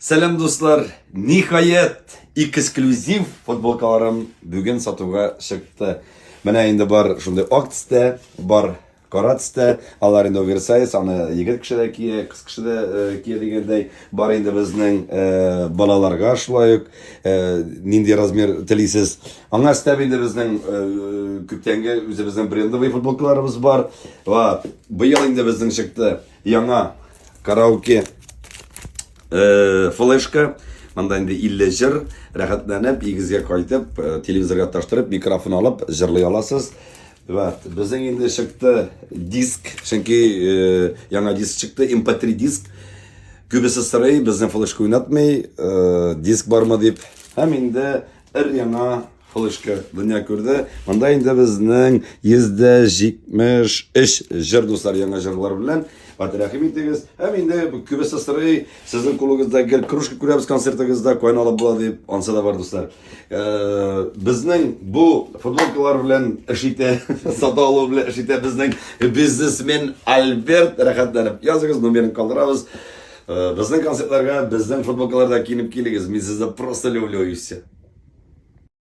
Selam dostlar. Nihayet ekskluziv futbolkalarım bugün satığa çıktı. Mene indi bar şunday aktiste, bar karatiste. Alар indi versayız, аны yigit kişi de kiye, kız kişi de kiye degендей. Bar indi bizning balalarga şulayık. Nindi razmer tilisiz. Аңа степ indi bizning köptengi bizning brendовый futbolkalarımız var. Va bu yıl indi bizning çıktı. Яңа karaoke флешка, мында инде 50 жыр, рәхәтләнеп, игезгә кайтып, телевизорга таштырып, микрофон алып, җырлый аласыз. Безнең инде чыкты диск, чөнки яңа диск чыкты, MP3 диск. Күбесе сорый, безнең флешка уйнатмый, диск бармы дип. Һәм инде яңа флешка дөнья күрде. Мында инде безнең 173 җыр дуслар, яңа җырлар белән. Рәхим итегез. Һәм инде күбесе сорый, сезнең кулыгызда гел кружка күрәбез концертыгызда, кайнала була дип, ансы да бар дуслар. Безнең бу футболкалар белән эш итә, сата алу белән эш итә безнең бизнесмен Альберт. Рәхәтләнеп языгыз, номерын калдырабыз. Безнең концертларга, безнең футболкаларда киенеп килегез. Мин сезне просто люблю и все.